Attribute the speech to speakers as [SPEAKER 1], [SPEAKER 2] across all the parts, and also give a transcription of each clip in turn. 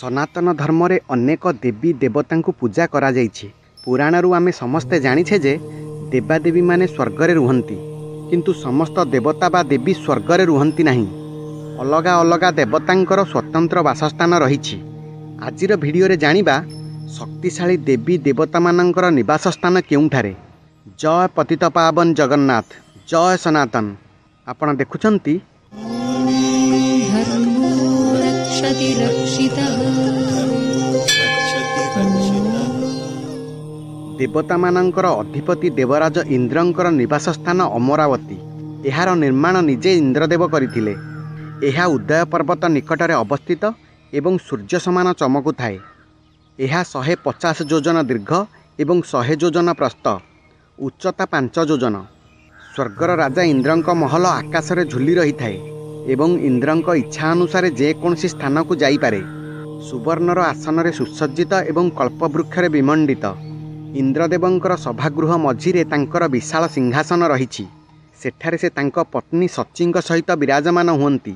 [SPEAKER 1] सनातन धर्म रे अनेक देवी देवता पूजा करा जाइछि। पुराणरू आमे समस्ते जानिछे जे देवादेवी माने स्वर्ग रे रुहंती, किंतु समस्त देवता बा देवी स्वर्ग रे रुहंती नहीं। अलगा अलगा देवतांकर स्वतंत्र वासस्थान रहिछि। आजिर भिडियो रे जानिबा शक्तिशाली देवी देवता मानंकर निवास स्थान केउठारे। जय पतितपावन जगन्नाथ, जय सनातन। आपण देखुछंती देवता मानंकर अधिपति देवराज इंद्रंकर निवास स्थान अमरावती। एहार निर्माण निजे इंद्रदेव करथिले। एहा उदय पर्वत निकटरे अवस्थित एवं सूर्य समान चमकु थाए। एहा 150 योजन दीर्घ एवं 100 योजन प्रस्थ, उच्चता 5 योजन। स्वर्गर राजा इंद्रंक महल आकाश रे झुली रही थाए एवं इंद्रंक इच्छा अनुसार जेकोसी स्थान को जाइपारे। सुवर्णर आसन रे सुसज्जित एवं कल्पवृक्ष रे विमंडित। इंद्रदेवंकर सभागृह मझिरे तांकर विशाल सिंहासन रहिछि। सेठारे से तांक पत्नी सचींक सहित विराजमान हुअन्ति।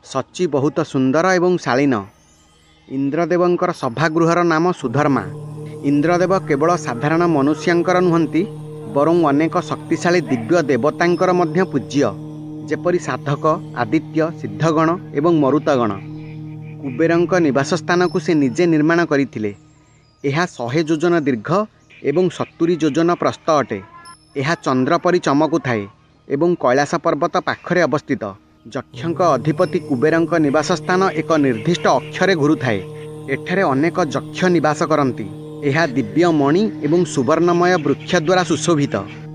[SPEAKER 1] सची बहुत सुंदर एवं शालीन। इंद्रदेवंकर सभागृहर नाम सुधर्मा। इंद्रदेव केवल साधारण मनुष्यंकर नुहंती, बरं अनेक शक्तिशाली दिव्य देवतांकर मध्य पूज्य, जेपरि साधक, आदित्य, सिद्धगण एवं मरुतगण। कुबेरंक निवास स्थान को से निजे निर्माण करथिले। एहा 100 योजन दीर्घ एवं 70 योजन प्रस्थ अटे। एहा चंद्र परि चमकु थाए एवं कैलास पर्वत पाखरे अवस्थित। यक्षंक अधिपति कुबेरंक निवास स्थान एक निर्दिष्ट अक्षरे घुरुथाए। एठारे अनेक यक्ष निवास करती। एहा दिव्य मणि एवं सुवर्णमय वृक्ष द्वारा सुशोभित।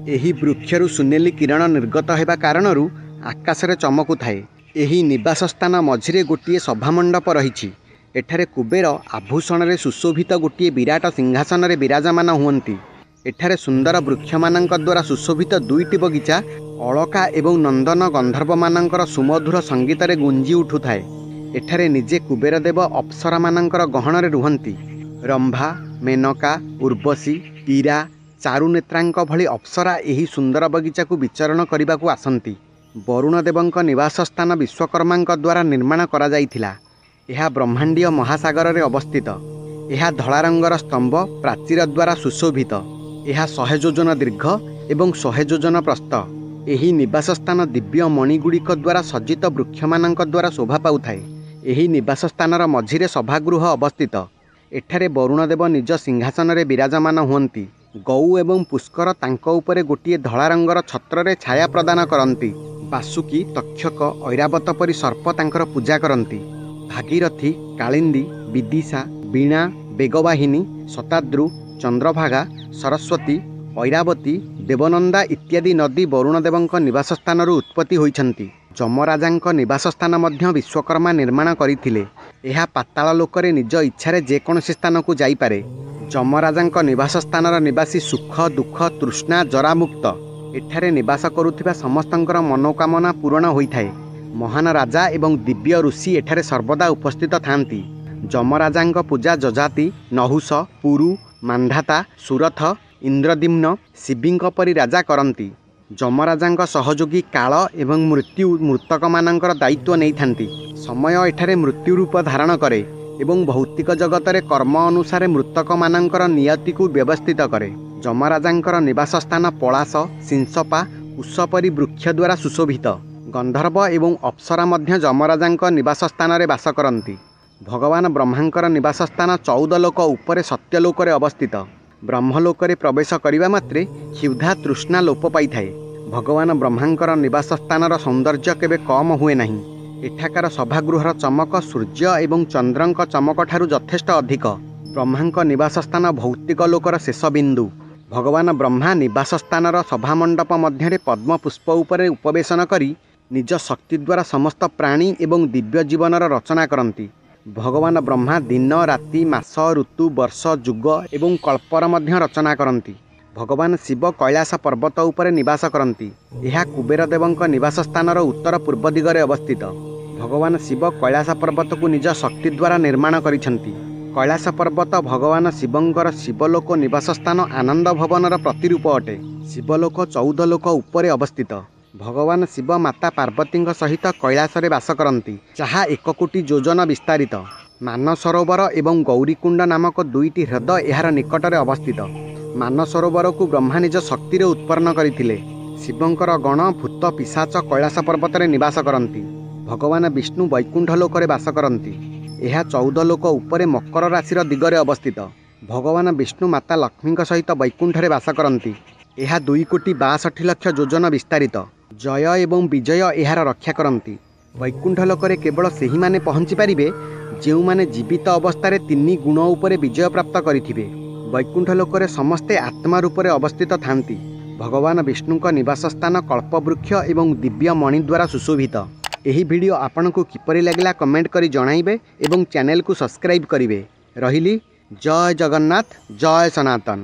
[SPEAKER 1] एही वृक्षरु सुनेली किरण निर्गत हेबा कारणरू आकाशरे चमकु थाए। एही निवास स्थान मझिरे गोटिए सभामंडप रहिछि। एठारे कुबेर आभूषण रे सुशोभित गोटिए विराट सिंहासन रे विराजमान हुअन्ति। एठारे सुंदर वृक्ष मानंक द्वारा सुशोभित 2टी बगीचा अलका एवं नंदन गंधर्व मानंकर सुमधुर संगीत रे गुंजी उठुथाए। एठारे निजे कुबेर देव अप्सरा मानंकर गहन रे रुहंती। रंभा, मेनका, उर्वशी, ईरा, चारुनेत्रांक भली अप्सरा एही सुंदर बगीचा को विचरण करने को आसंती। वरुण देवंक निवास स्थान विश्वकर्मांक द्वारा निर्माण करा जाइथिला। एहा ब्रह्मांडीय महासागर रे अवस्थित। एहा धला रंगर स्तंभ प्राचीर द्वारा सुशोभित। एहा 100 योजन दीर्घ एवं 100 योजन प्रस्थ। एही निवास स्थान दिव्य मणिगुड़िक द्वारा सज्जित वृक्ष मानंक द्वारा शोभा पाउथाए। एही निवास स्थानर मझिरे सभागृह अवस्थित। एठारे वरुणदेव निज सिंहासन रे विराजमान हुअन्ति। गौ एवं पुष्कर तांक उपरे गोटिए धला रंगर छत्र रे छाया प्रदान करती। बासुकी, तक्षक, ऐरावत परी सर्प तांकर पूजा करती। भागीरथी, कालिंदी, विदिशा, वीणा, बेगवाहिनी, शताद्रु, चंद्रभागा, सरस्वती, ऐरावती, देवनंदा इत्यादि नदी वरुणदेवंक निवास स्थान उत्पत्ति होइछन्ति। जमराजांक निवास स्थान मध्य विश्वकर्मा निर्माण करिथिले। एहा पाताल लोकरे निज इच्छारे जेकोसी स्थान को जाइपारे। जमराजांक निवास स्थानर निवासी सुख, दुख, तृष्णा, जरा मुक्त। एठारे निवास करुथिबा समस्तंकर मनोकामना पूर्ण होइथाए। महान राजा एवं दिव्य ऋषि एठारे सर्वदा उपस्थित थांती। जमराजांक पूजा जजाति, नहुष, पुरु, मांधाता, सुरथ, इंद्रदिम्न, शिविंक परी राजा करती। जमराजांक सहयोगी काल एवं मृत्यु मृतक मानंकर दायित्व नहीं थांती। समय एठारे मृत्यु रूप धारण करे एवं भौतिक जगतरे कर्म अनुसार मृतक मानंकर नियति को व्यवस्थित करे। जमराजांकर निवास स्थान पलाश, सिंसपा, कुश परी वृक्ष द्वारा सुशोभित। गंधर्व एवं अप्सरा मध्य जमराजांक निवास स्थान रे वास करती। भगवान ब्रह्मांकर निवास स्थान 14 लोक उपरे सत्यलोक रे अवस्थित। ब्रह्मलोक रे प्रवेश करिबा मात्रे क्षुधा तृष्णा लोप पाई थाए। भगवान ब्रह्मांकर निवास स्थानर सौंदर्य केबे कम हुए नहीं। एठाकार सभागृहर चमक सूर्य एवं चंद्रंक चमक ठारू यथेष्ट अधिक। ब्रह्मांक निवास स्थान भौतिक लोकर शेष बिंदु। भगवान ब्रह्मा निवास स्थानर सभामंडप मध्य पद्म पुष्प उपरे उपवेशन करी निज शक्ति द्वारा समस्त प्राणी एवं दिव्य जीवनर रचना करती। भगवान ब्रह्मा दिन, राति, मास, ऋतु, वर्ष, जुग एवं कल्पर मध्य रचना करती। भगवान शिव कैलास पर्वत उपरे निवास करती। यह कुबेर देवंक निवास स्थानर उत्तर पूर्व दिगरे अवस्थित। भगवान शिव कैलास पर्वत को निज शक्ति द्वारा निर्माण करिसेंती। कैलास पर्वत भगवान शिवंकर शिवलोक निवास स्थान आनंद भवनर प्रतिरूप अटे। शिवलोक 14 लोक उपरे अवस्थित। भगवान शिव माता पार्वती सहित कैलास रे वास करती, जहाँ 1 कोटी योजन विस्तारित। ମାନସରୋवर ଏବଂ ଗୌରୀକୁଣ୍ଡ ନାମକ ଦୁଇଟି ହ୍ରଦ ଏହାର ନିକଟରେ ଅବସ୍ଥିତ। ମାନସରୋବରକୁ ବ୍ରହ୍ମା ନିଜ ଶକ୍ତିରେ ଉତ୍ପନ୍ନ କରିଥିଲେ। ଶିବଙ୍କର ଗଣ ଭୂତ ପିଶାଚ କୈଳାସ ପର୍ବତରେ ନିବାସ କରନ୍ତି। ଭଗବାନ ବିଷ୍ଣୁ ବୈକୁଣ୍ଠ ଲୋକରେ ବାସ କରନ୍ତି। ଏହା 14 ଲୋକ ଉପରେ ମକର ରାଶିର ଦିଗରେ ଅବସ୍ଥିତ। ଭଗବାନ ବିଷ୍ଣୁ ମାତା ଲକ୍ଷ୍ମୀଙ୍କ ସହିତ ବୈକୁଣ୍ଠରେ ବାସ କରନ୍ତି। ଏହା 2,62,00,000 ଯୋଜନ ବିସ୍ତାରିତ। ଜୟ ଏବଂ ବିଜୟ ଏହାର ରକ୍ଷା କରନ୍ତି। ବୈକୁଣ୍ଠ ଲୋକରେ କେବଳ ସେହିମାନେ ପହଞ୍ଚି ପାରିବେ ଯେଉଁମାନେ ଜୀବିତ ଅବସ୍ଥାରେ 3 ଗୁଣ ଉପରେ ବିଜୟ ପ୍ରାପ୍ତ କରିଥିବେ। ବୈକୁଣ୍ଠ ଲୋକରେ ସମସ୍ତେ ଆତ୍ମା ରୂପରେ ଅବସ୍ଥିତ ଥାନ୍ତି। ଭଗବାନ ବିଷ୍ଣୁଙ୍କ ନିବାସ ସ୍ଥାନ କଳ୍ପବୃକ୍ଷ ଏବଂ ଦିବ୍ୟ ମଣି ଦ୍ୱାରା ସୁଶୋଭିତ। ଏହି ଭିଡ଼ିଓ ଆପଣଙ୍କୁ କିପରି ଲାଗିଲା କମେଣ୍ଟ କରି ଜଣାଇବେ ଏବଂ ଚ୍ୟାନେଲକୁ ସବସ୍କ୍ରାଇବ୍ କରିବେ। ରହିଲି। ଜୟ ଜଗନ୍ନାଥ, ଜୟ ସନାତନ।